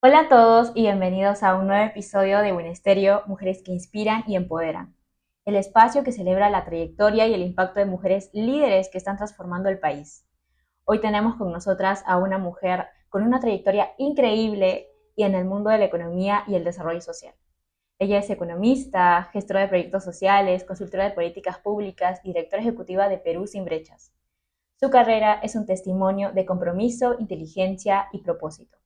Hola a todos y bienvenidos a un nuevo episodio de Buenesterio, Mujeres que Inspiran y Empoderan, el espacio que celebra la trayectoria y el impacto de mujeres líderes que están transformando el país. Hoy tenemos con nosotras a una mujer con una trayectoria increíble y en el mundo de la economía y el desarrollo social. Ella es economista, gestora de proyectos sociales, consultora de políticas públicas y directora ejecutiva de Perú Sin Brechas. Su carrera es un testimonio de compromiso, inteligencia y propósito.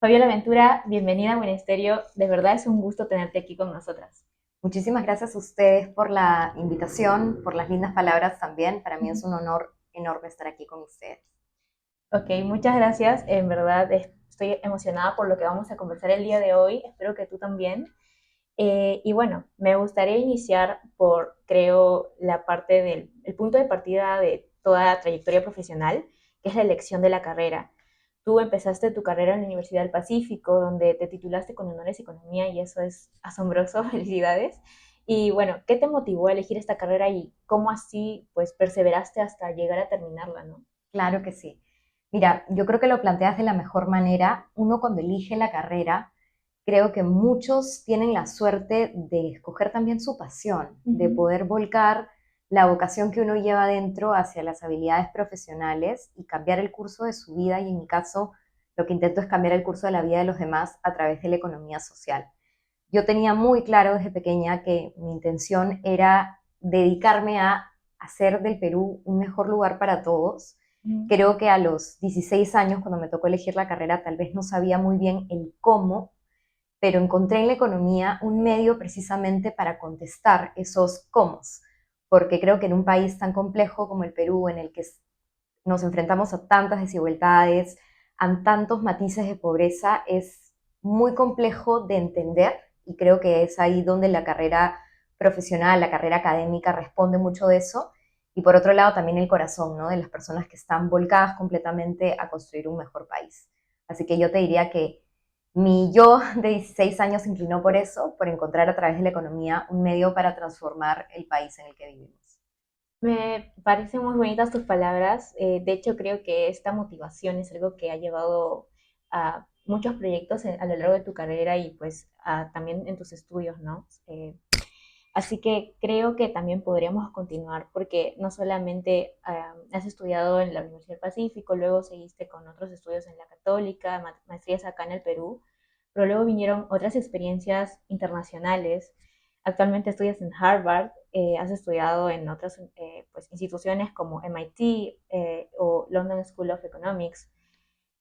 Fabiola Ventura, bienvenida a Ministerio. De verdad es un gusto tenerte aquí con nosotras. Muchísimas gracias a ustedes por la invitación, por las lindas palabras también. Para mí es un honor enorme estar aquí con ustedes. Ok, muchas gracias. En verdad estoy emocionada por lo que vamos a conversar el día de hoy. Espero que tú también. Y bueno, me gustaría iniciar por, creo, la parte del el punto de partida de toda la trayectoria profesional, que es la elección de la carrera. Tú empezaste tu carrera en la Universidad del Pacífico, donde te titulaste con honores economía y eso es asombroso, felicidades. Y bueno, ¿qué te motivó a elegir esta carrera y cómo así pues perseveraste hasta llegar a terminarla, ¿no? Claro que sí. Mira, yo creo que lo planteas de la mejor manera. Uno cuando elige la carrera, creo que muchos tienen la suerte de escoger también su pasión, Uh de -huh. poder volcar la vocación que uno lleva dentro hacia las habilidades profesionales y cambiar el curso de su vida. Y en mi caso, lo que intento es cambiar el curso de la vida de los demás a través de la economía social. Yo tenía muy claro desde pequeña que mi intención era dedicarme a hacer del Perú un mejor lugar para todos. Creo que a los 16 años, cuando me tocó elegir la carrera, tal vez no sabía muy bien el cómo, pero encontré en la economía un medio precisamente para contestar esos cómo, porque creo que en un país tan complejo como el Perú, en el que nos enfrentamos a tantas desigualdades, a tantos matices de pobreza, es muy complejo de entender y creo que es ahí donde la carrera profesional, la carrera académica responde mucho de eso. Y por otro lado también el corazón, ¿no? De las personas que están volcadas completamente a construir un mejor país. Así que yo te diría que mi yo de 16 años se inclinó por eso, por encontrar a través de la economía un medio para transformar el país en el que vivimos. Me parecen muy bonitas tus palabras. De hecho, creo que esta motivación es algo que ha llevado a muchos proyectos a lo largo de tu carrera y pues también en tus estudios, ¿no? Así que creo que también podríamos continuar porque no solamente has estudiado en la Universidad del Pacífico, luego seguiste con otros estudios en la Católica, maestrías acá en el Perú, pero luego vinieron otras experiencias internacionales. Actualmente estudias en Harvard, has estudiado en otras pues, instituciones como MIT o London School of Economics.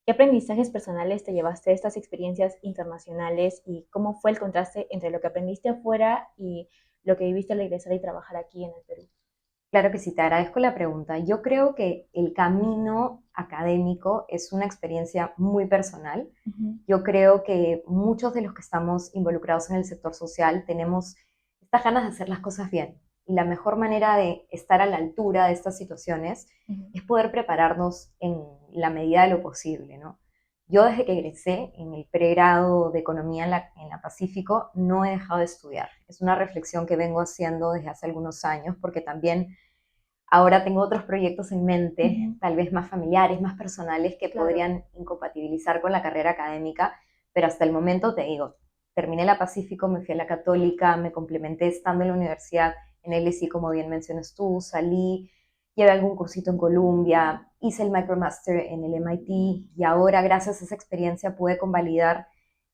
¿Qué aprendizajes personales te llevaste de estas experiencias internacionales y cómo fue el contraste entre lo que aprendiste afuera y lo que viviste al regresar y trabajar aquí en el Perú? Claro que sí, te agradezco la pregunta. Yo creo que el camino académico es una experiencia muy personal. Uh -huh. Yo creo que muchos de los que estamos involucrados en el sector social tenemos estas ganas de hacer las cosas bien. Y la mejor manera de estar a la altura de estas situaciones Uh -huh. es poder prepararnos en la medida de lo posible, ¿no? Yo desde que egresé en el pregrado de Economía en la Pacífico no he dejado de estudiar. Es una reflexión que vengo haciendo desde hace algunos años porque también ahora tengo otros proyectos en Uh mente, -huh. tal vez más familiares, más personales, que Claro. podrían incompatibilizar con la carrera académica, pero hasta el momento te digo, terminé la Pacífico, me fui a la Católica, me complementé estando en la universidad, en el LSI, como bien mencionas tú, salí, llevé algún cursito en Columbia, hice el MicroMaster en el MIT y ahora, gracias a esa experiencia, pude convalidar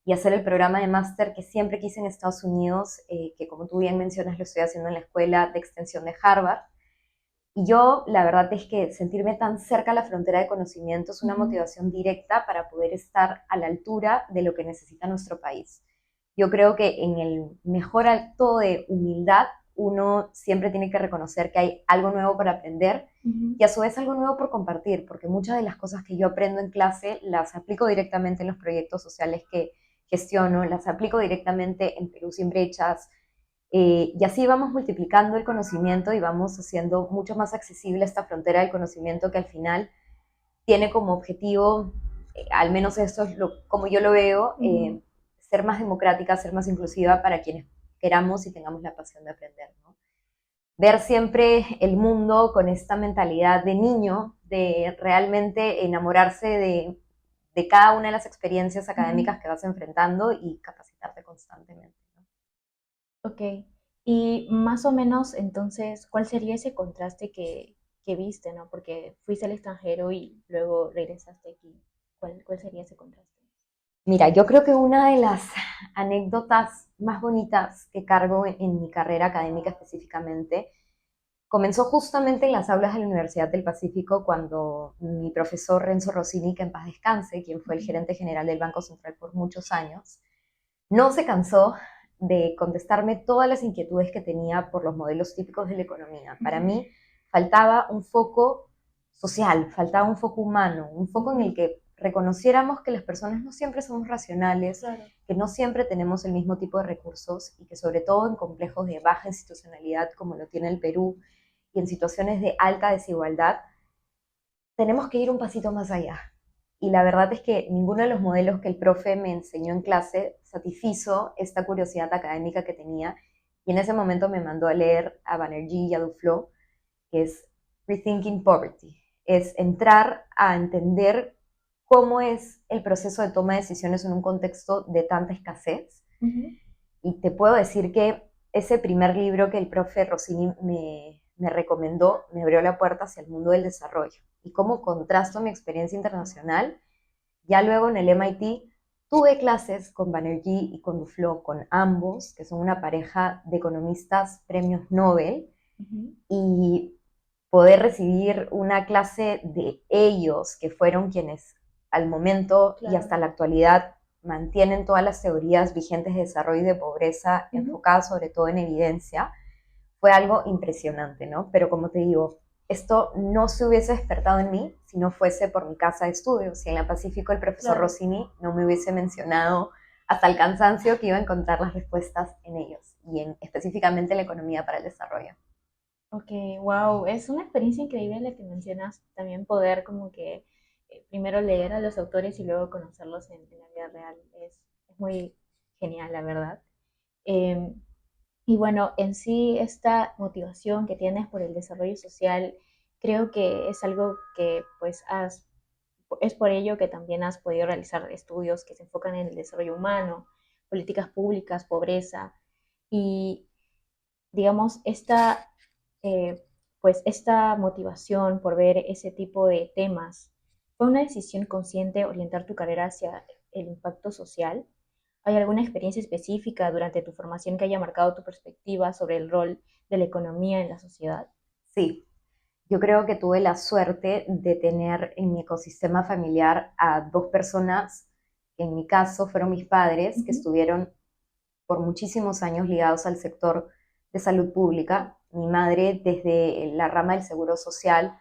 y hacer el programa de máster que siempre quise en Estados Unidos, que como tú bien mencionas, lo estoy haciendo en la Escuela de Extensión de Harvard. Y yo, la verdad es que sentirme tan cerca a la frontera de conocimiento es Uh una -huh. motivación directa para poder estar a la altura de lo que necesita nuestro país. Yo creo que en el mejor acto de humildad, uno siempre tiene que reconocer que hay algo nuevo para aprender Uh -huh. y a su vez algo nuevo por compartir, porque muchas de las cosas que yo aprendo en clase las aplico directamente en los proyectos sociales que gestiono, las aplico directamente en Perú Sin Brechas, y así vamos multiplicando el conocimiento y vamos haciendo mucho más accesible esta frontera del conocimiento que al final tiene como objetivo, al menos esto es como yo lo veo, Uh -huh. ser más democrática, ser más inclusiva para quienes queramos y tengamos la pasión de aprender, ¿no? Ver siempre el mundo con esta mentalidad de niño, de realmente enamorarse de cada una de las experiencias Ujú. académicas que vas enfrentando y capacitarte constantemente, ¿no? Ok. Y más o menos, entonces, ¿cuál sería ese contraste que viste, ¿no? Porque fuiste al extranjero y luego regresaste aquí. ¿Cuál sería ese contraste? Mira, yo creo que una de las anécdotas más bonitas que cargo en mi carrera académica específicamente comenzó justamente en las aulas de la Universidad del Pacífico cuando mi profesor Renzo Rossini, que en paz descanse, quien fue el Ujú. gerente general del Banco Central por muchos años, no se cansó de contestarme todas las inquietudes que tenía por los modelos típicos de la economía. Para Ujú. mí faltaba un foco social, faltaba un foco humano, un foco en el Ujú. que reconociéramos que las personas no siempre somos racionales, Claro. que no siempre tenemos el mismo tipo de recursos y que sobre todo en complejos de baja institucionalidad como lo tiene el Perú y en situaciones de alta desigualdad, tenemos que ir un pasito más allá. Y la verdad es que ninguno de los modelos que el profe me enseñó en clase satisfizo esta curiosidad académica que tenía. Y en ese momento me mandó a leer a Banerjee y a Duflo, que es Rethinking Poverty. Es entrar a entender cómo es el proceso de toma de decisiones en un contexto de tanta escasez. Ujú. Y te puedo decir que ese primer libro que el profe Rossini me recomendó me abrió la puerta hacia el mundo del desarrollo. Y cómo contrasto mi experiencia internacional. Ya luego en el MIT tuve clases con Banerjee y con Duflo, con ambos, que son una pareja de economistas premios Nobel, Ujú. y poder recibir una clase de ellos, que fueron quienes al momento y Claro. hasta la actualidad mantienen todas las teorías vigentes de desarrollo y de pobreza Ujú. enfocadas sobre todo en evidencia, fue algo impresionante, ¿no? Pero como te digo, esto no se hubiese despertado en mí si no fuese por mi casa de estudios. Si en la Pacífico el profesor Claro. Rossini no me hubiese mencionado hasta el cansancio que iba a encontrar las respuestas en ellos y en específicamente en la economía para el desarrollo. Ok, wow, es una experiencia increíble la que mencionas, también poder como que primero leer a los autores y luego conocerlos en la vida real, es muy genial, la verdad. Em, y bueno, en sí esta motivación que tienes por el desarrollo social, creo que es algo que pues es por ello que también has podido realizar estudios que se enfocan en el desarrollo humano, políticas públicas, pobreza y digamos, eh, pues esta motivación por ver ese tipo de temas, ¿fue una decisión consciente orientar tu carrera hacia el impacto social? ¿Hay alguna experiencia específica durante tu formación que haya marcado tu perspectiva sobre el rol de la economía en la sociedad? Sí, yo creo que tuve la suerte de tener en mi ecosistema familiar a dos personas, que en mi caso fueron mis padres, que Ujú. estuvieron por muchísimos años ligados al sector de salud pública. Mi madre desde la rama del seguro social,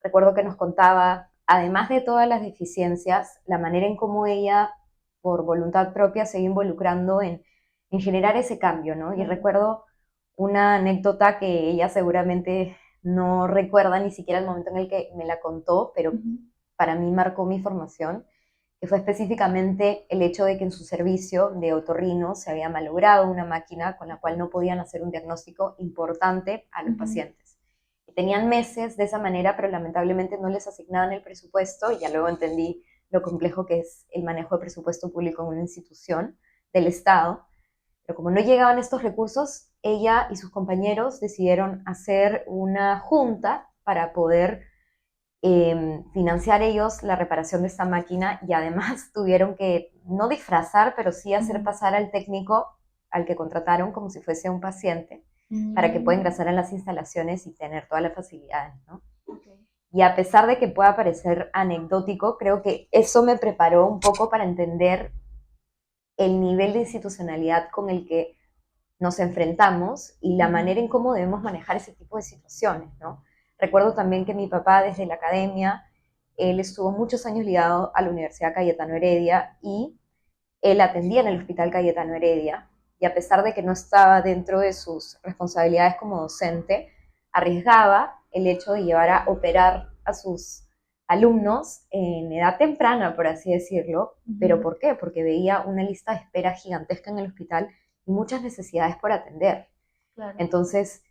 recuerdo que nos contaba, además de todas las deficiencias, la manera en cómo ella, por voluntad propia, se iba involucrando en generar ese cambio, ¿no? Y Claro. recuerdo una anécdota que ella seguramente no recuerda ni siquiera el momento en el que me la contó, pero Ujú. para mí marcó mi formación, que fue específicamente el hecho de que en su servicio de otorrino se había malogrado una máquina con la cual no podían hacer un diagnóstico importante a los Ujú. pacientes. Y tenían meses de esa manera, pero lamentablemente no les asignaban el presupuesto, y ya luego entendí lo complejo que es el manejo de presupuesto público en una institución del Estado. Pero como no llegaban estos recursos, ella y sus compañeros decidieron hacer una junta para poder financiar ellos la reparación de esta máquina, y además tuvieron que no disfrazar, pero sí hacer Ujú. pasar al técnico al que contrataron como si fuese un paciente para que pueda Mm. ingresar a las instalaciones y tener todas las facilidades, ¿no? Ok. Y a pesar de que pueda parecer anecdótico, creo que eso me preparó un poco para entender el nivel de institucionalidad con el que nos enfrentamos y la Ujú. manera en cómo debemos manejar ese tipo de situaciones, ¿no? Recuerdo también que mi papá desde la academia, él estuvo muchos años ligado a la Universidad Cayetano Heredia y él atendía en el Hospital Cayetano Heredia, y a pesar de que no estaba dentro de sus responsabilidades como docente, arriesgaba el hecho de llevar a operar a sus alumnos en edad temprana, por así decirlo. ¿Pero Ujú. por qué? Porque veía una lista de espera gigantesca en el hospital y muchas necesidades por atender. Claro. Entonces,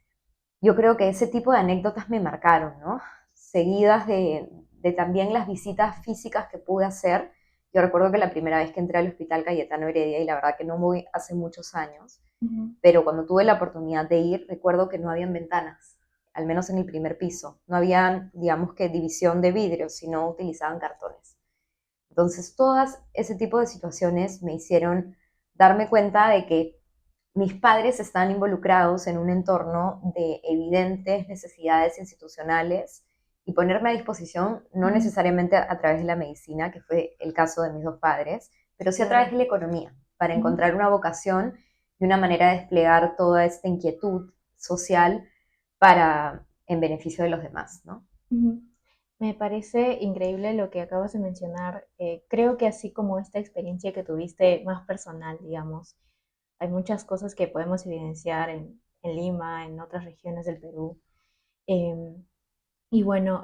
yo creo que ese tipo de anécdotas me marcaron, ¿no? Seguidas de también las visitas físicas que pude hacer Yo recuerdo que la primera vez que entré al Hospital Cayetano Heredia, y la verdad que no voy hace muchos años, Ujú. pero cuando tuve la oportunidad de ir, recuerdo que no habían ventanas, al menos en el primer piso. No habían, digamos que, división de vidrio, sino utilizaban cartones. Entonces, todas ese tipo de situaciones me hicieron darme cuenta de que mis padres están involucrados en un entorno de evidentes necesidades institucionales y ponerme a disposición, no Ujú. necesariamente a través de la medicina, que fue el caso de mis dos padres, pero sí a través Claro. de la economía, para Ujú. encontrar una vocación y una manera de desplegar toda esta inquietud social para en beneficio de los demás, ¿no? Ujú. Me parece increíble lo que acabas de mencionar. Creo que así como esta experiencia que tuviste más personal, digamos, hay muchas cosas que podemos evidenciar en Lima, en otras regiones del Perú. Em, y bueno,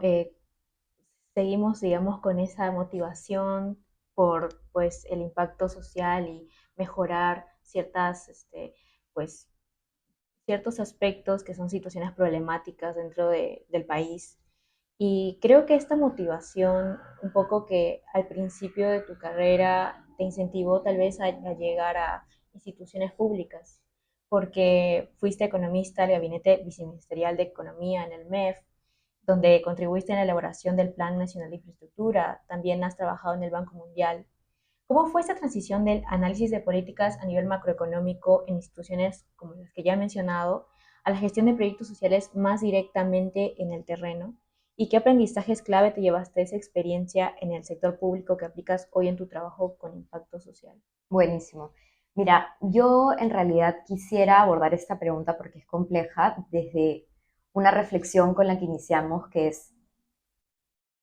seguimos, digamos, con esa motivación por pues el impacto social y mejorar ciertas, pues, ciertos aspectos que son situaciones problemáticas dentro del país. Y creo que esta motivación, un poco que al principio de tu carrera te incentivó tal vez a llegar a instituciones públicas, porque fuiste economista del Gabinete Viceministerial de Economía en el MEF, donde contribuiste en la elaboración del Plan Nacional de Infraestructura, también has trabajado en el Banco Mundial. ¿Cómo fue esa transición del análisis de políticas a nivel macroeconómico en instituciones como las que ya he mencionado a la gestión de proyectos sociales más directamente en el terreno? ¿Y qué aprendizajes clave te llevaste de esa experiencia en el sector público que aplicas hoy en tu trabajo con impacto social? Buenísimo. Mira, yo en realidad quisiera abordar esta pregunta porque es compleja desde una reflexión con la que iniciamos, que es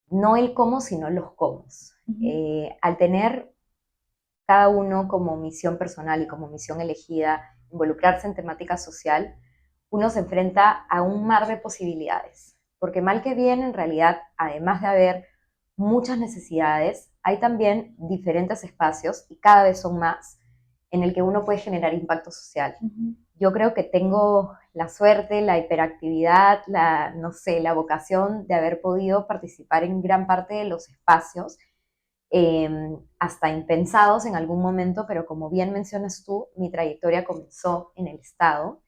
no el cómo, sino los cómo. Ujú. Al tener cada uno como misión personal y como misión elegida involucrarse en temática social, uno se enfrenta a un mar de posibilidades. Porque mal que bien, en realidad, además de haber muchas necesidades, hay también diferentes espacios, y cada vez son más, en el que uno puede generar impacto social. Ujú. Yo creo que tengo la suerte, la hiperactividad, la, no sé, la vocación de haber podido participar en gran parte de los espacios, hasta impensados en algún momento, pero como bien mencionas tú, mi trayectoria comenzó en el Estado.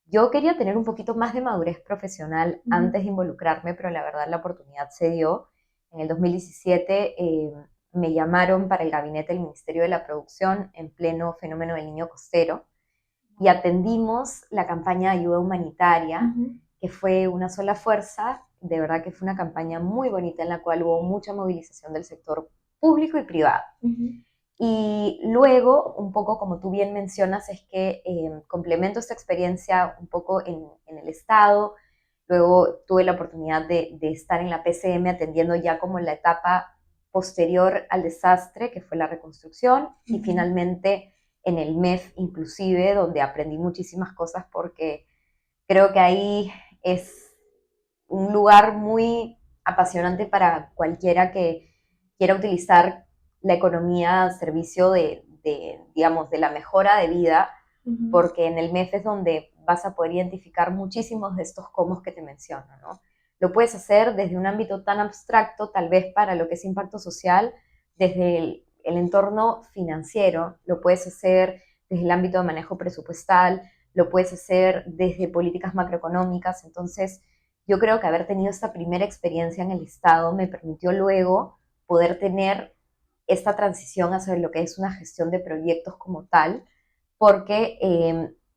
Yo quería tener un poquito más de madurez profesional Ujú. antes de involucrarme, pero la verdad la oportunidad se dio. En el 2017 me llamaron para el gabinete del Ministerio de la Producción en pleno fenómeno del Niño Costero y atendimos la campaña de ayuda humanitaria, Ujú. que fue una sola fuerza. De verdad que fue una campaña muy bonita en la cual hubo mucha movilización del sector público y privado. Ujú. Y luego, un poco como tú bien mencionas, es que complemento esta experiencia un poco en el Estado. Luego tuve la oportunidad de estar en la PCM atendiendo ya como la etapa posterior al desastre, que fue la reconstrucción, y Ujú. finalmente en el MEF inclusive, donde aprendí muchísimas cosas porque creo que ahí es un lugar muy apasionante para cualquiera que quiera utilizar la economía al servicio digamos, de la mejora de vida, Ujú. porque en el MEF es donde vas a poder identificar muchísimos de estos cómo que te menciono, ¿no? Lo puedes hacer desde un ámbito tan abstracto, tal vez para lo que es impacto social, desde el entorno financiero, lo puedes hacer desde el ámbito de manejo presupuestal, lo puedes hacer desde políticas macroeconómicas. Entonces, yo creo que haber tenido esta primera experiencia en el Estado me permitió luego poder tener esta transición hacia lo que es una gestión de proyectos como tal, porque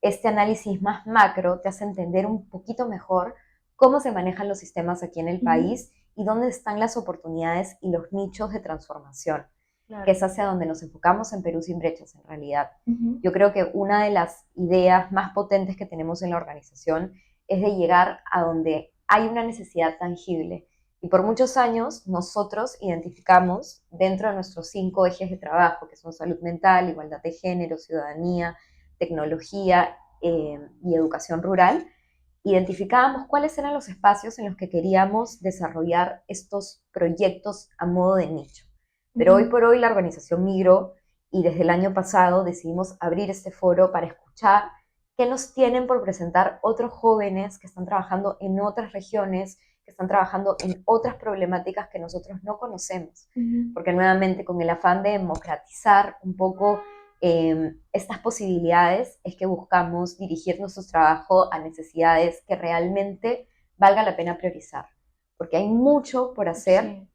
este análisis más macro te hace entender un poquito mejor cómo se manejan los sistemas aquí en el Ujú. país y dónde están las oportunidades y los nichos de transformación, que Claro. es hacia donde nos enfocamos en Perú sin brechas en realidad. Ujú. Yo creo que una de las ideas más potentes que tenemos en la organización es de llegar a donde hay una necesidad tangible. Y por muchos años nosotros identificamos dentro de nuestros 5 ejes de trabajo, que son salud mental, igualdad de género, ciudadanía, tecnología y educación rural, identificábamos cuáles eran los espacios en los que queríamos desarrollar estos proyectos a modo de nicho. Pero hoy Ujú. por hoy la organización migró y desde el año pasado decidimos abrir este foro para escuchar qué nos tienen por presentar otros jóvenes que están trabajando en otras regiones, que están trabajando en otras problemáticas que nosotros no conocemos, Ujú. porque nuevamente con el afán de democratizar un poco estas posibilidades es que buscamos dirigir nuestro trabajo a necesidades que realmente valga la pena priorizar, porque hay mucho por hacer, Sí.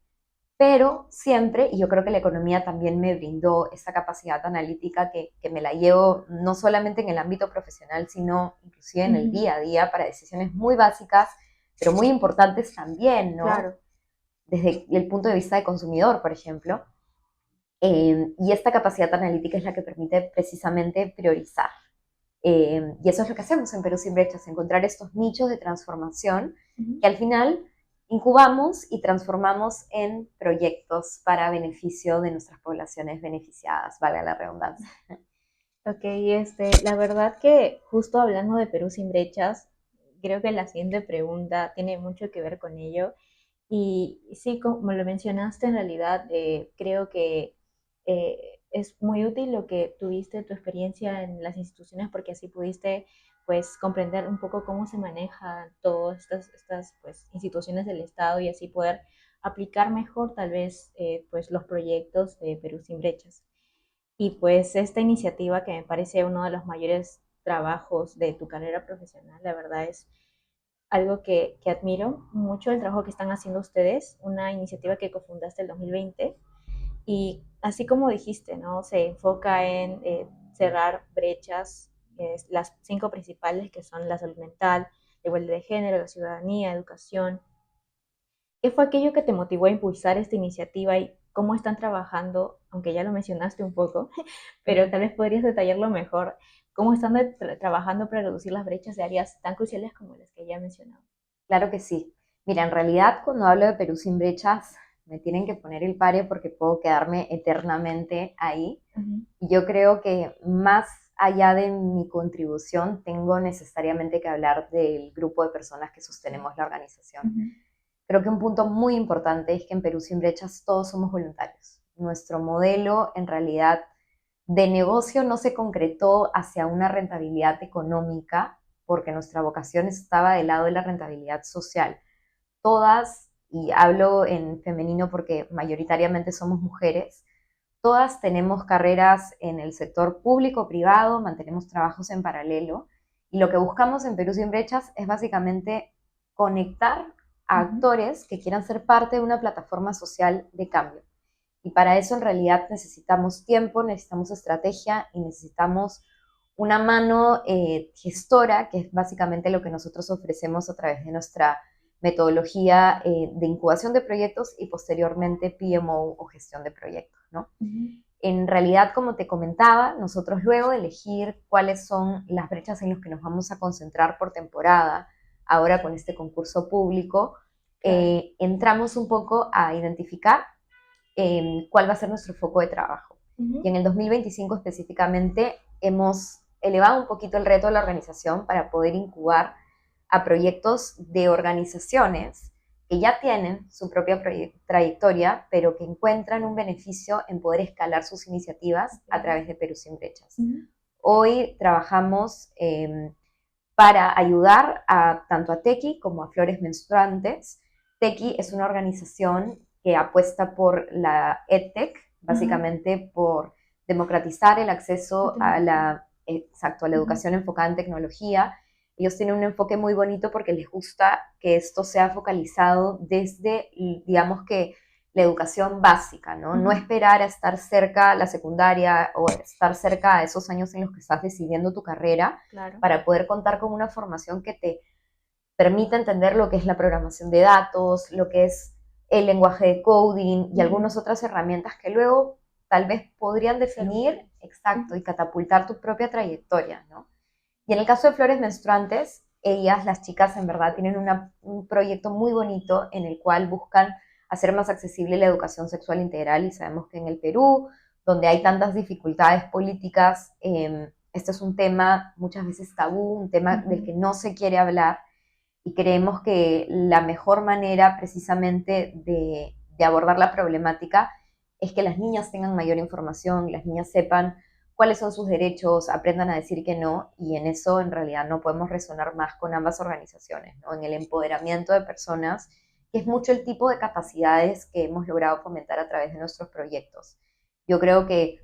pero siempre, y yo creo que la economía también me brindó esa capacidad analítica que me la llevo no solamente en el ámbito profesional, sino inclusive en el Ujú. día a día para decisiones muy básicas, pero muy importantes también, ¿no? Claro. Desde el punto de vista de consumidor, por ejemplo. Y esta capacidad analítica es la que permite precisamente priorizar. Y eso es lo que hacemos en Perú Sin Brechas, encontrar estos nichos de transformación Ujú. que al final incubamos y transformamos en proyectos para beneficio de nuestras poblaciones beneficiadas, valga la redundancia. Ok, la verdad que justo hablando de Perú sin brechas, creo que la siguiente pregunta tiene mucho que ver con ello. Y sí, como lo mencionaste, en realidad creo que es muy útil lo que tuviste, tu experiencia en las instituciones, porque así pudiste pues comprender un poco cómo se manejan todas estas pues, instituciones del Estado y así poder aplicar mejor tal vez pues los proyectos de Perú sin brechas. Y pues esta iniciativa que me parece uno de los mayores trabajos de tu carrera profesional, la verdad es algo que admiro mucho el trabajo que están haciendo ustedes, una iniciativa que cofundaste el 2020 y así como dijiste, ¿no? Se enfoca en cerrar brechas, las 5 principales que son la salud mental, la igualdad de género, la ciudadanía, educación. ¿Qué fue aquello que te motivó a impulsar esta iniciativa y cómo están trabajando, aunque ya lo mencionaste un poco, pero tal vez podrías detallarlo mejor, cómo están trabajando para reducir las brechas de áreas tan cruciales como las que ya he mencionado? Claro que sí. Mira, en realidad cuando hablo de Perú Sin Brechas, me tienen que poner el pare porque puedo quedarme eternamente ahí. Ujú. Y yo creo que más allá de mi contribución, tengo necesariamente que hablar del grupo de personas que sostenemos la organización. Ujú. Creo que un punto muy importante es que en Perú Sin Brechas todos somos voluntarios. Nuestro modelo en realidad de negocio no se concretó hacia una rentabilidad económica porque nuestra vocación estaba del lado de la rentabilidad social. Todas, y hablo en femenino porque mayoritariamente somos mujeres, todas tenemos carreras en el sector público-privado, mantenemos trabajos en paralelo y lo que buscamos en Perú Sin Brechas es básicamente conectar a Ujú. actores que quieran ser parte de una plataforma social de cambio. Y para eso en realidad necesitamos tiempo, necesitamos estrategia y necesitamos una mano gestora, que es básicamente lo que nosotros ofrecemos a través de nuestra metodología de incubación de proyectos y posteriormente PMO o gestión de proyectos, ¿no? Ujú. En realidad, como te comentaba, nosotros luego de elegir cuáles son las brechas en las que nos vamos a concentrar por temporada, ahora con este concurso público, Claro. entramos un poco a identificar cuál va a ser nuestro foco de trabajo. Y Ujú. en el 2025 específicamente hemos elevado un poquito el reto de la organización para poder incubar a proyectos de organizaciones que ya tienen su propia trayectoria, pero que encuentran un beneficio en poder escalar sus iniciativas a Ok. través de Perú Sin Brechas. Ujú. Hoy trabajamos para ayudar tanto a Tequi como a Flores Menstruantes. Tequi es una organización que apuesta por la EdTech, Ajá. básicamente por democratizar el La acceso a tecnología. exacto, a la Ujú. educación enfocada en tecnología. Ellos tienen un enfoque muy bonito porque les gusta que esto sea focalizado desde, digamos que, la educación básica, ¿no? No Ujú. esperar a estar cerca a la secundaria o estar cerca a esos años en los que estás decidiendo tu carrera Claro. para poder contar con una formación que te permita entender lo que es la programación de datos, lo que es el lenguaje de coding y Ujú. algunas otras herramientas que luego tal vez podrían Ser definir útiles. exacto Ujú. y catapultar tu propia trayectoria, ¿no? Y en el caso de Flores Menstruantes, ellas, las chicas, en verdad tienen un proyecto muy bonito en el cual buscan hacer más accesible la educación sexual integral y sabemos que en el Perú, donde hay tantas dificultades políticas, este es un tema muchas veces tabú, un tema del Ujú. que no se quiere hablar y creemos que la mejor manera precisamente de abordar la problemática es que las niñas tengan mayor información, las niñas sepan cuáles son sus derechos, aprendan a decir que no, y en eso en realidad no podemos resonar más con ambas organizaciones, ¿no? En el empoderamiento de personas, que es mucho el tipo de capacidades que hemos logrado fomentar a través de nuestros proyectos. Yo creo que,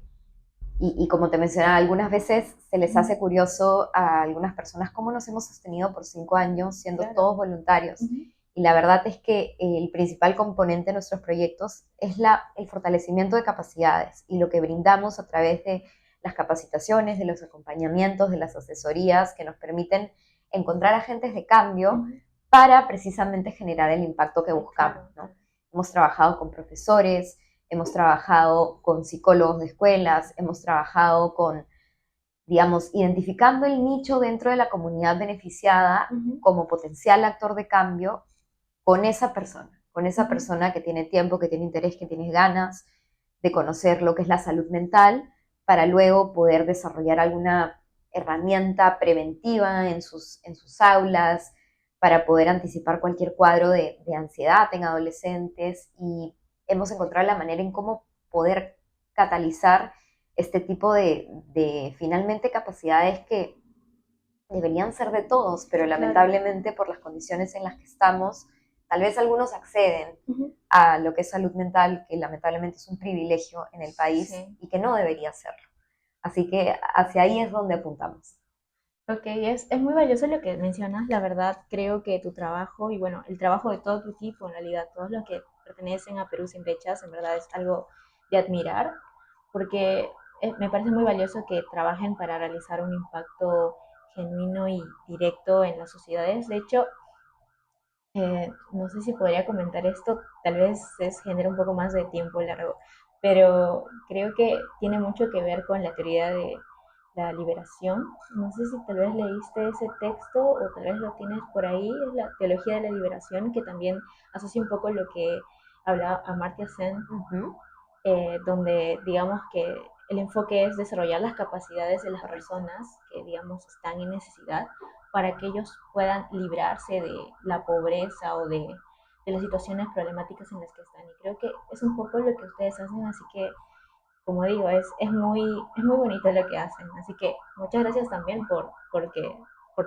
y como te mencionaba, algunas veces se les hace curioso a algunas personas cómo nos hemos sostenido por 5 años siendo Claro. todos voluntarios. Ujú. Y la verdad es que el principal componente de nuestros proyectos es el fortalecimiento de capacidades y lo que brindamos a través de las capacitaciones, de los acompañamientos, de las asesorías que nos permiten encontrar agentes de cambio Ujú. para precisamente generar el impacto que buscamos, Claro, ¿no? claro. Hemos trabajado con profesores, hemos trabajado con psicólogos de escuelas, hemos trabajado con, digamos, identificando el nicho dentro de la comunidad beneficiada Ujú. como potencial actor de cambio con esa Ujú. persona que tiene tiempo, que tiene interés, que tiene ganas de conocer lo que es la salud mental, para luego poder desarrollar alguna herramienta preventiva en sus aulas, para poder anticipar cualquier cuadro de ansiedad en adolescentes, y hemos encontrado la manera en cómo poder catalizar este tipo de finalmente capacidades que deberían ser de todos, pero Claro. lamentablemente por las condiciones en las que estamos, tal vez algunos acceden Ujú. a lo que es salud mental, que lamentablemente es un privilegio en el país Sí. y que no debería serlo. Así que hacia ahí es donde apuntamos. Ok, es muy valioso lo que mencionas, la verdad creo que tu trabajo y bueno, el trabajo de todo tu equipo, en realidad todos los que pertenecen a Perú sin brechas, en verdad es algo de admirar, porque me parece muy valioso que trabajen para realizar un impacto genuino y directo en las sociedades. De hecho, no sé si podría comentar esto, tal vez es genera un poco más de tiempo largo, pero creo que tiene mucho que ver con la teoría de la liberación. No sé si tal vez leíste ese texto o tal vez lo tienes por ahí, es la teología de la liberación, que también asocia un poco lo que habla Amartya Sen, Uh -huh. donde digamos que el enfoque es desarrollar las capacidades de las personas que digamos están en necesidad para que ellos puedan librarse de la pobreza o de las situaciones problemáticas en las que están. Y creo que es un poco lo que ustedes hacen, así que, como digo, es muy bonito lo que hacen. Así que muchas gracias también por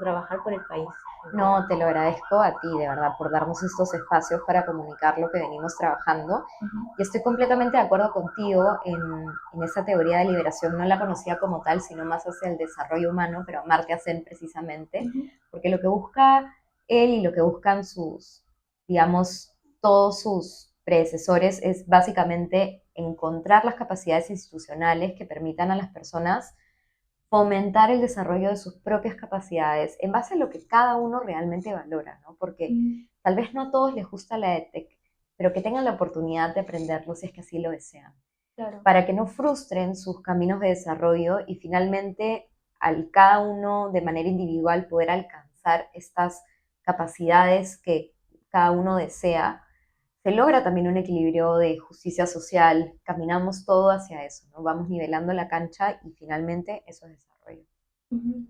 trabajar por el país, en verdad. No, te lo agradezco a ti, de verdad, por darnos estos espacios para comunicar lo que venimos trabajando. Ujú. Y estoy completamente de acuerdo contigo en esa teoría de liberación. No la conocía como tal, sino más hacia el desarrollo humano, pero Amartya Sen precisamente, Ujú. porque lo que busca él y lo que buscan sus, digamos, todos sus predecesores es básicamente encontrar las capacidades institucionales que permitan a las personas fomentar el desarrollo de sus propias capacidades en base a lo que cada uno realmente valora, ¿no? Porque Ujú. tal vez no a todos les gusta la EdTech, pero que tengan la oportunidad de aprenderlo si es que así lo desean, Claro. para que no frustren sus caminos de desarrollo y finalmente al cada uno de manera individual poder alcanzar estas capacidades que cada uno desea, se logra también un equilibrio de justicia social, caminamos todo hacia eso, ¿no? Vamos nivelando la cancha y finalmente eso es desarrollo. Ujú.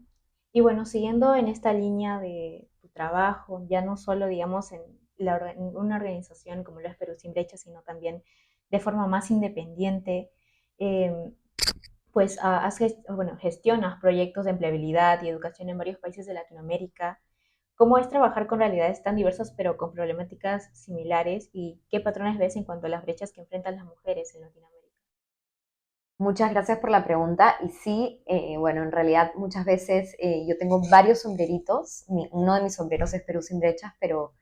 Y bueno, siguiendo en esta línea de tu trabajo, ya no solo, digamos, en en una organización como lo es Perú Sin Brecha, sino también de forma más independiente, eh, pues bueno, gestionas proyectos de empleabilidad y educación en varios países de Latinoamérica. ¿Cómo es trabajar con realidades tan diversas pero con problemáticas similares y qué patrones ves en cuanto a las brechas que enfrentan las mujeres en Latinoamérica? Muchas gracias por la pregunta. Y sí, bueno, en realidad muchas veces yo tengo varios sombreritos. Uno de mis sombreros es Perú sin brechas, pero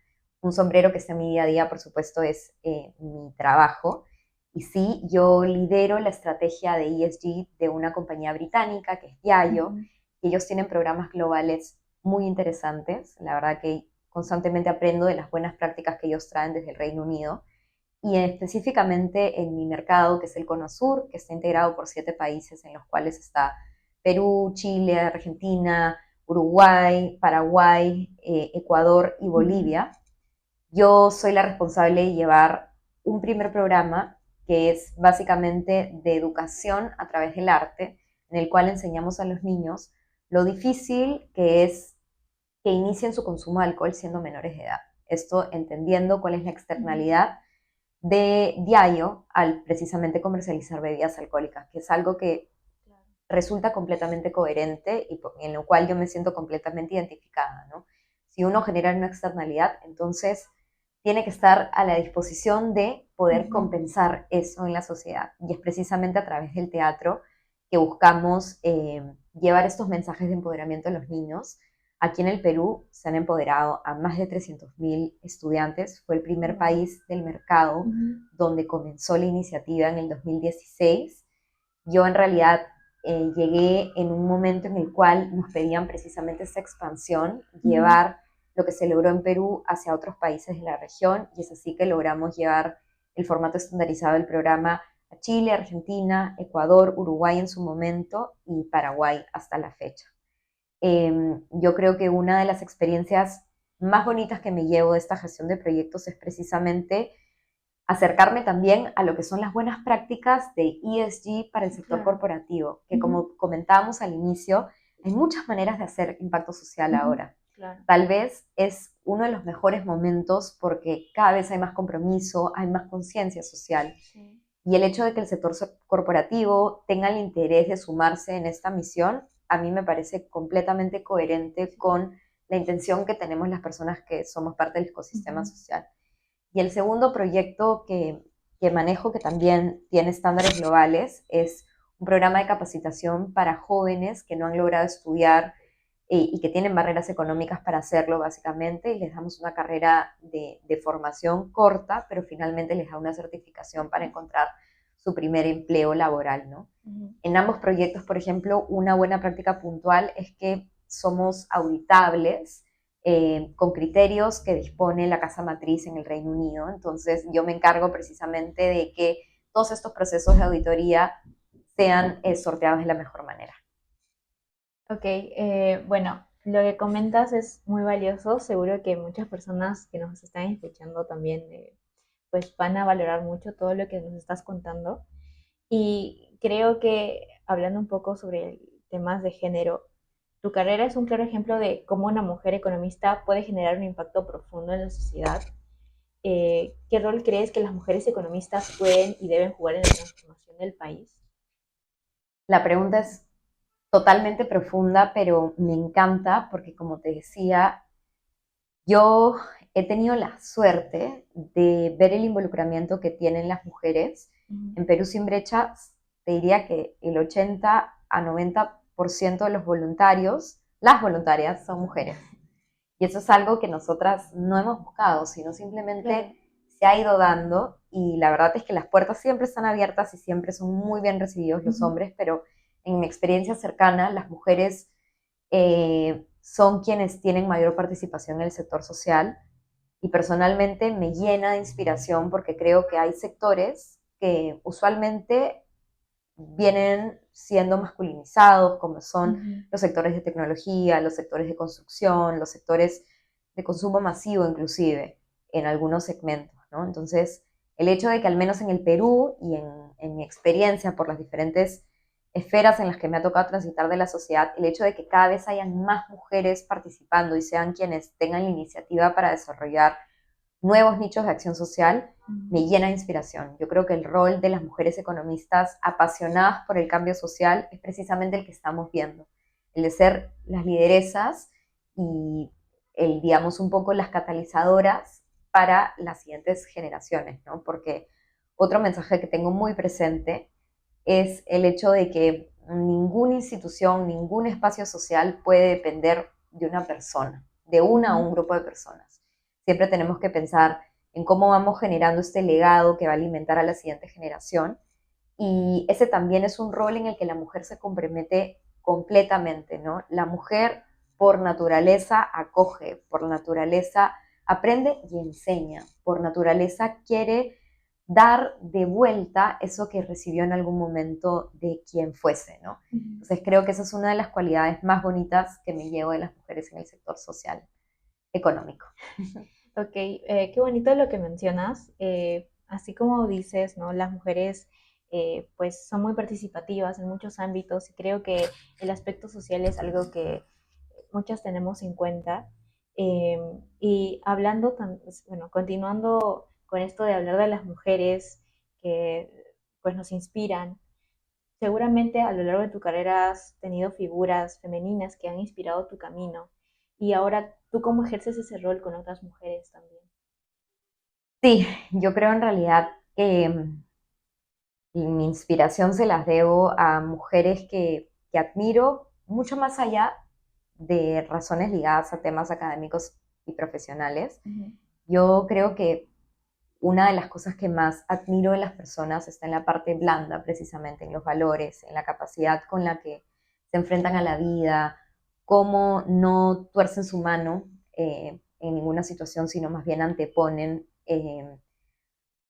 un sombrero que está en mi día a día, por supuesto, es mi trabajo. Y sí, yo lidero la estrategia de ESG de una compañía británica que es Diallo, Ujú. y ellos tienen programas globales muy interesantes. La verdad que constantemente aprendo de las buenas prácticas que ellos traen desde el Reino Unido y específicamente en mi mercado, que es el Cono Sur, que está integrado por 7 países en los cuales está Perú, Chile, Argentina, Uruguay, Paraguay, Ecuador y Ujú. Bolivia. Yo soy la responsable de llevar un primer programa que es básicamente de educación a través del arte, en el cual enseñamos a los niños lo difícil que es que inicien su consumo de alcohol siendo menores de edad. Esto entendiendo cuál es la Ujú. externalidad de Diallo al precisamente comercializar bebidas alcohólicas, que es algo que Claro. resulta completamente coherente y en lo cual yo me siento completamente identificada, ¿no? Si uno genera una externalidad, entonces tiene que estar a la disposición de poder Ujú, compensar eso en la sociedad. Y es precisamente a través del teatro que buscamos llevar estos mensajes de empoderamiento a los niños. Aquí en el Perú se han empoderado a más de 300.000 estudiantes. Fue el primer wow, país del mercado ujú, donde comenzó la iniciativa en el 2016. Yo en realidad llegué en un momento en el cual nos pedían precisamente esa expansión, ujú, llevar lo que se logró en Perú hacia otros países de la región, y es así que logramos llevar el formato estandarizado del programa a Chile, Argentina, Ecuador, Uruguay en su momento y Paraguay hasta la fecha. Yo creo que una de las experiencias más bonitas que me llevo de esta gestión de proyectos es precisamente acercarme también a lo que son las buenas prácticas de ESG para el sector claro, corporativo, que ujú, como comentábamos al inicio, hay muchas maneras de hacer impacto social ujú, ahora. claro, Tal vez es uno de los mejores momentos porque cada vez hay más compromiso, hay más conciencia social. sí, Y el hecho de que el sector corporativo tenga el interés de sumarse en esta misión, a mí me parece completamente coherente sí, con la intención que tenemos las personas que somos parte del ecosistema ujú, social. Y el segundo proyecto que manejo, que también tiene estándares globales, es un programa de capacitación para jóvenes que no han logrado estudiar y que tienen barreras económicas para hacerlo, básicamente, y les damos una carrera de formación corta, pero finalmente les da una certificación para encontrar su primer empleo laboral, ¿no? ujú, En ambos proyectos, por ejemplo, una buena práctica puntual es que somos auditables con criterios que dispone la casa matriz en el Reino Unido. Entonces, yo me encargo precisamente de que todos estos procesos de auditoría sean sorteados de la mejor manera. ok, bueno, lo que comentas es muy valioso. Seguro que muchas personas que nos están escuchando también pues van a valorar mucho todo lo que nos estás contando. Y creo que hablando un poco sobre temas de género, tu carrera es un claro ejemplo de cómo una mujer economista puede generar un impacto profundo en la sociedad. ¿Qué rol crees que las mujeres economistas pueden y deben jugar en la transformación del país? La pregunta es totalmente profunda, pero me encanta porque, como te decía, yo he tenido la suerte de ver el involucramiento que tienen las mujeres. Ujú, En Perú Sin Brecha, te diría que el 80 a 90% de los voluntarios, las voluntarias, son mujeres. Y eso es algo que nosotras no hemos buscado, sino claro. simplemente se ha ido dando, y la verdad es que las puertas siempre están abiertas y siempre son muy bien recibidos los Ujú, hombres, pero en mi experiencia cercana, las mujeres son quienes tienen mayor participación en el sector social, y personalmente me llena de inspiración porque creo que hay sectores que usualmente vienen siendo masculinizados, como son ujú, los sectores de tecnología, los sectores de construcción, los sectores de consumo masivo inclusive, en algunos segmentos, ¿no? Entonces, el hecho de que al menos en el Perú y en mi experiencia por las diferentes esferas en las que me ha tocado transitar de la sociedad, el hecho de que cada vez hayan más mujeres participando y sean quienes tengan la iniciativa para desarrollar nuevos nichos de acción social, ujú. me llena de inspiración. Yo creo que el rol de las mujeres economistas apasionadas por el cambio social es precisamente el que estamos viendo, el de ser las lideresas y el, digamos, un poco las catalizadoras para las siguientes generaciones, ¿no? Porque otro mensaje que tengo muy presente es el hecho de que ninguna institución, ningún espacio social puede depender de una persona, de una o Ujú, un grupo de personas. Siempre tenemos que pensar en cómo vamos generando este legado que va a alimentar a la siguiente generación, y ese también es un rol en el que la mujer se compromete completamente, ¿no? La mujer por naturaleza acoge, por naturaleza aprende y enseña, por naturaleza quiere dar de vuelta eso que recibió en algún momento de quien fuese, ¿no? ujú. Entonces creo que esa es una de las cualidades más bonitas que me llevo de las mujeres en el sector social económico. Ok, qué bonito lo que mencionas. Así como dices, ¿no? Las mujeres pues son muy participativas en muchos ámbitos y creo que el aspecto social es algo que muchas tenemos en cuenta. Eh, y hablando, bueno, continuando con esto de hablar de las mujeres que pues nos inspiran, seguramente a lo largo de tu carrera has tenido figuras femeninas que han inspirado tu camino. Y ahora, ¿tú cómo ejerces ese rol con otras mujeres también? Sí, yo creo en realidad que mi inspiración se las debo a mujeres que admiro mucho más allá de razones ligadas a temas académicos y profesionales. Ujú. Yo creo que una de las cosas que más admiro en las personas está en la parte blanda, precisamente, en los valores, en la capacidad con la que se enfrentan a la vida, cómo no tuercen su mano en ninguna situación, sino más bien anteponen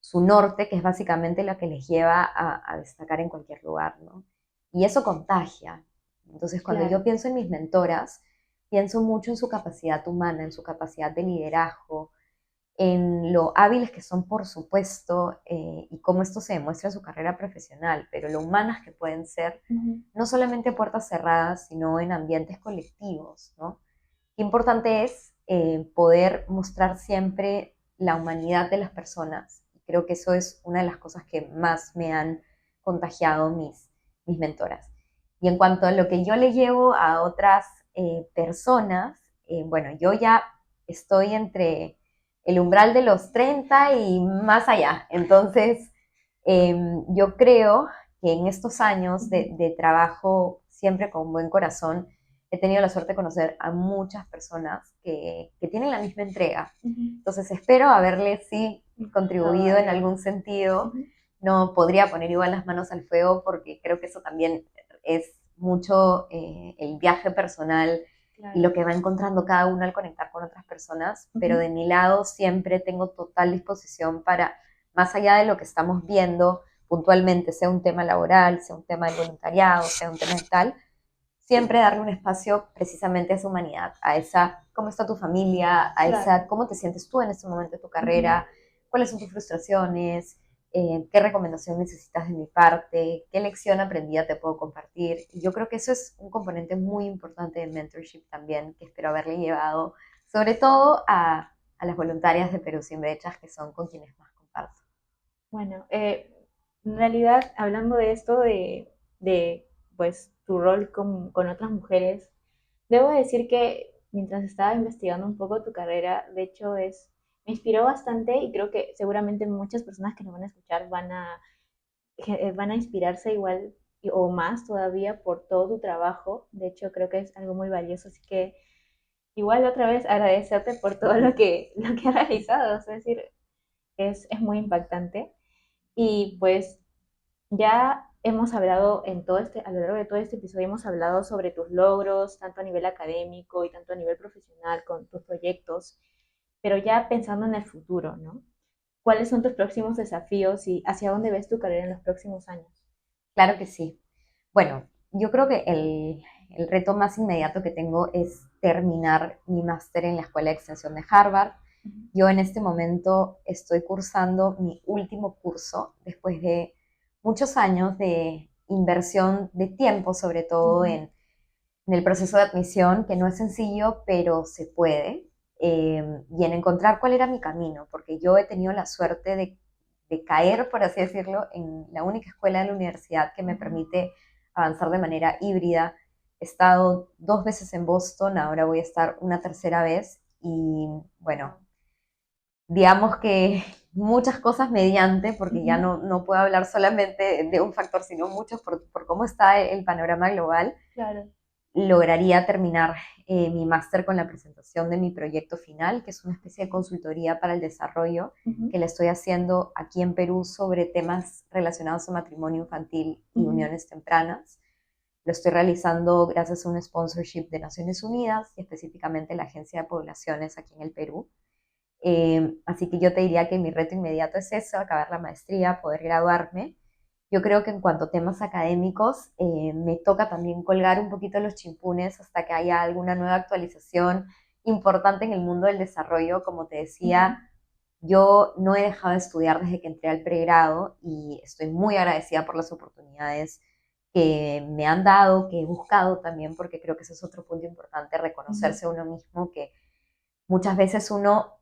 su norte, que es básicamente lo que les lleva a destacar en cualquier lugar, ¿no? Y eso contagia. Entonces, cuando yo Claro. pienso en mis mentoras, pienso mucho en su capacidad humana, en su capacidad de liderazgo, en lo hábiles que son, por supuesto, y cómo esto se demuestra en su carrera profesional, pero lo humanas que pueden ser, Ujú. no solamente a puertas cerradas, sino en ambientes colectivos, ¿no? Qué importante es poder mostrar siempre la humanidad de las personas. Creo que eso es una de las cosas que más me han contagiado mis mentoras. Y en cuanto a lo que yo le llevo a otras personas, bueno, yo ya estoy entre el umbral de los 30 y más allá. Entonces, yo creo que en estos años Ujú. de trabajo siempre con buen corazón, he tenido la suerte de conocer a muchas personas que tienen la misma entrega. Ujú. Entonces espero haberle sí Todo contribuido en algo. algún sentido. Ujú. No podría poner igual las manos al fuego porque creo que eso también es mucho el viaje personal y Claro. lo que va encontrando cada uno al conectar con otras personas, pero Ujú. de mi lado siempre tengo total disposición para, más allá de lo que estamos viendo puntualmente, sea un tema laboral, sea un tema del voluntariado, sea un tema de tal, siempre darle un espacio precisamente a esa humanidad, a esa, cómo está tu familia, a Claro. esa, cómo te sientes tú en este momento de tu Ujú. carrera, cuáles son tus frustraciones, qué recomendación necesitas de mi parte, qué lección aprendida te puedo compartir. Y yo creo que eso es un componente muy importante de mentorship también, que espero haberle llevado, sobre todo a las voluntarias de Perú Sin Brechas, que son con quienes más comparto. Bueno, en realidad, hablando de esto, de pues tu rol con otras mujeres, debo decir que mientras estaba investigando un poco tu carrera, de hecho me inspiró bastante y creo que seguramente muchas personas que nos van a escuchar van a inspirarse igual o más todavía por todo tu trabajo. De hecho, creo que es algo muy valioso, así que igual otra vez agradecerte por todo lo que has realizado, es decir, es muy impactante. Y pues ya hemos hablado a lo largo de todo este episodio hemos hablado sobre tus logros, tanto a nivel académico y tanto a nivel profesional con tus proyectos, pero ya pensando en el futuro, ¿no? ¿Cuáles son tus próximos desafíos y hacia dónde ves tu carrera en los próximos años? Claro que sí. Bueno, yo creo que el reto más inmediato que tengo es terminar mi máster en la Escuela de Extensión de Harvard. Yo en este momento estoy cursando mi último curso después de muchos años de inversión de tiempo, sobre todo Ujú. en el proceso de admisión, que no es sencillo, pero se puede, y en encontrar cuál era mi camino, porque yo he tenido la suerte de caer, por así decirlo, en la única escuela de la universidad que me Ujú. permite avanzar de manera híbrida. He estado 2 veces en Boston, ahora voy a estar una tercera vez y bueno, Wow. digamos que muchas cosas mediante, porque ya Ujú. no puedo hablar solamente de un factor, sino muchos por cómo está el panorama global, Claro. lograría terminar mi máster con la presentación de mi proyecto final, que es una especie de consultoría para el desarrollo Ujú. que le estoy haciendo aquí en Perú sobre temas relacionados a matrimonio infantil y Ujú. uniones tempranas. Lo estoy realizando gracias a un sponsorship de Naciones Unidas y específicamente la Agencia de Poblaciones aquí en el Perú. Así que yo te diría que mi reto inmediato es eso, acabar la maestría, poder graduarme. Yo creo que en cuanto a temas académicos, me toca también colgar un poquito los chimpunes hasta que haya alguna nueva actualización importante en el mundo del desarrollo. Como te Ujú. decía, yo no he dejado de estudiar desde que entré al pregrado y estoy muy agradecida por las oportunidades que me han dado, que he buscado también, porque creo que ese es otro punto importante, Ujú. reconocerse a uno mismo, que muchas veces uno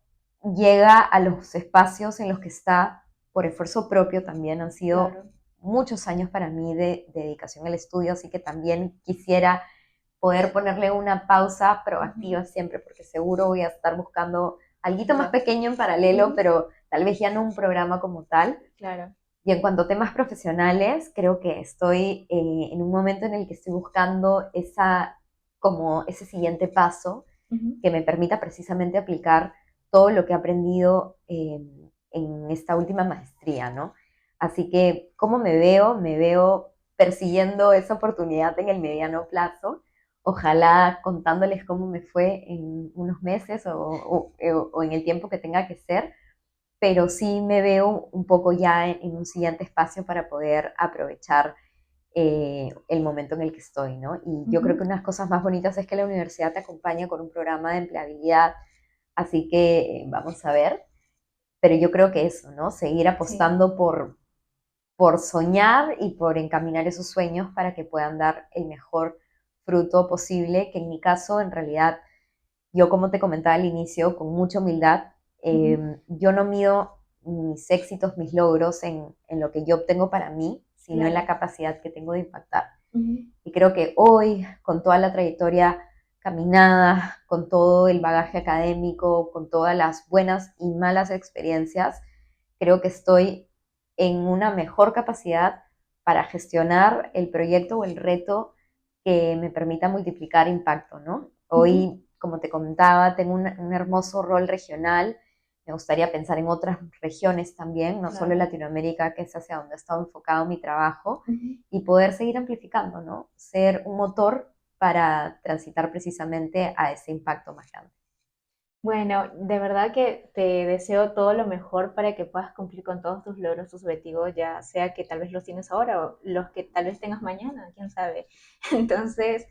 llega a los espacios en los que está por esfuerzo propio también. Han sido Claro. muchos años para mí de dedicación al estudio, así que también quisiera poder ponerle una pausa proactiva siempre, porque seguro voy a estar buscando algo más Ya. pequeño en paralelo, pero tal vez ya no un programa como tal. Claro. Y en cuanto a temas profesionales, creo que estoy en un momento en el que estoy buscando como ese siguiente paso Ujú. que me permita precisamente aplicar todo lo que he aprendido en esta última maestría, ¿no? Así que, ¿cómo me veo? Me veo persiguiendo esa oportunidad en el mediano plazo, ojalá contándoles cómo me fue en unos meses o en el tiempo que tenga que ser, pero sí me veo un poco ya en un siguiente espacio para poder aprovechar el momento en el que estoy, ¿no? Y yo creo Ujú. que unas cosas más bonitas es que la universidad te acompaña con un programa de empleabilidad, así que vamos a ver, pero yo creo que eso, ¿no? Seguir Sí. apostando por soñar y por encaminar esos sueños para que puedan dar el mejor fruto posible, que en mi caso, en realidad, yo como te comentaba al inicio, con mucha humildad, Ujú. yo no mido mis éxitos, mis logros en lo que yo obtengo para mí, sino en la Claro. capacidad que tengo de impactar. Ujú. Y creo que hoy, con toda la trayectoria caminada, con todo el bagaje académico, con todas las buenas y malas experiencias, creo que estoy en una mejor capacidad para gestionar el proyecto o el reto que me permita multiplicar impacto, ¿no? Ujú. Hoy, como te comentaba, tengo un hermoso rol regional. Me gustaría pensar en otras regiones también, no solo en Claro. Latinoamérica, que es hacia donde ha estado enfocado mi trabajo, Ujú. y poder seguir amplificando, ¿no? Ser un motor para transitar precisamente a ese impacto más grande. Bueno, de verdad que te deseo todo lo mejor para que puedas cumplir con todos tus logros, tus objetivos, ya sea que tal vez los tienes ahora o los que tal vez tengas mañana, quién sabe. Entonces,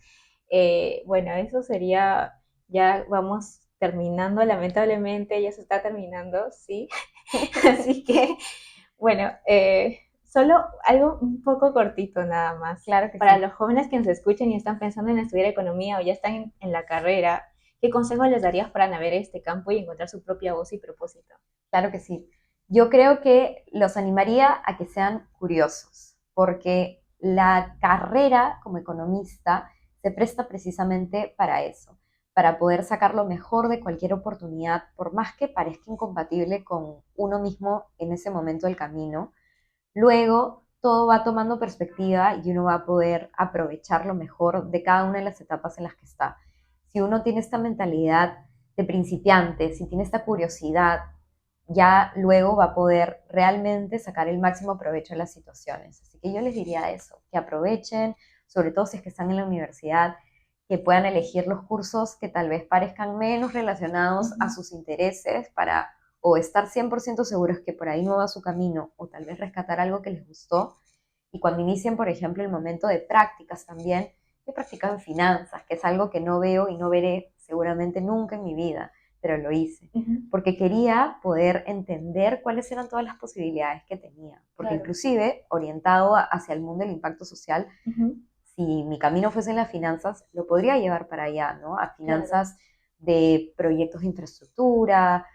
bueno, eso sería, ya vamos terminando, lamentablemente ya se está terminando, ¿sí? Así que, bueno, solo algo un poco cortito nada más. Claro que Para sí. los jóvenes que nos escuchen y están pensando en estudiar economía o ya están en la carrera, ¿qué consejos les darías para navegar este campo y encontrar su propia voz y propósito? Claro que sí. Yo creo que los animaría a que sean curiosos, porque la carrera como economista se presta precisamente para eso, para poder sacar lo mejor de cualquier oportunidad, por más que parezca incompatible con uno mismo en ese momento del camino. Luego, todo va tomando perspectiva y uno va a poder aprovechar lo mejor de cada una de las etapas en las que está. Si uno tiene esta mentalidad de principiante, si tiene esta curiosidad, ya luego va a poder realmente sacar el máximo provecho de las situaciones. Así que yo les diría eso, que aprovechen, sobre todo si es que están en la universidad, que puedan elegir los cursos que tal vez parezcan menos relacionados a Ujú. sus intereses para o estar 100% seguros que por ahí no va su camino, o tal vez rescatar algo que les gustó. Y cuando inicien, por ejemplo, el momento de prácticas también, yo he practicado en finanzas, que es algo que no veo y no veré seguramente nunca en mi vida, pero lo hice, Ujú. porque quería poder entender cuáles eran todas las posibilidades que tenía, porque Claro. inclusive orientado hacia el mundo del impacto social, Ujú. si mi camino fuese en las finanzas, lo podría llevar para allá, ¿no? A Claro. finanzas de proyectos de infraestructura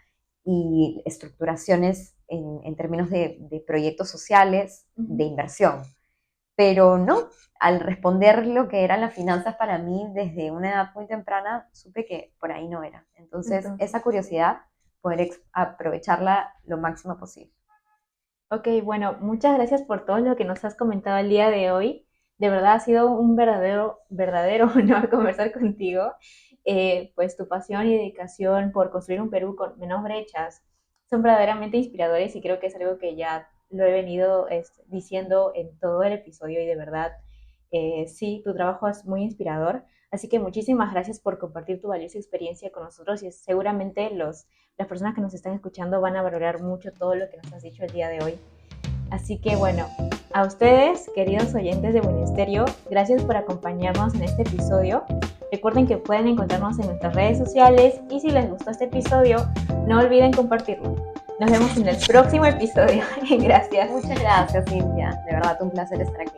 y estructuraciones en términos de proyectos sociales, de Ujú. inversión. Pero no, al responder lo que eran las finanzas para mí desde una edad muy temprana, supe que por ahí no era. Entonces, esa Entonces, curiosidad, poder aprovecharla lo máximo posible. ok, bueno, muchas gracias por todo lo que nos has comentado el día de hoy. De verdad ha sido un verdadero honor conversar contigo. Pues tu pasión y dedicación por construir un Perú con menos brechas son verdaderamente inspiradores y creo que es algo que ya lo he venido diciendo en todo el episodio y de verdad, sí, tu trabajo es muy inspirador. Así que muchísimas gracias por compartir tu valiosa experiencia con nosotros y seguramente las personas que nos están escuchando van a valorar mucho todo lo que nos has dicho el día de hoy. Así que bueno, a ustedes, queridos oyentes de Ministerio, gracias por acompañarnos en este episodio. Recuerden que pueden encontrarnos en nuestras redes sociales y si les gustó este episodio, no olviden compartirlo. Nos vemos en el próximo episodio. Gracias. Muchas gracias, Cintia. De verdad, un placer estar aquí.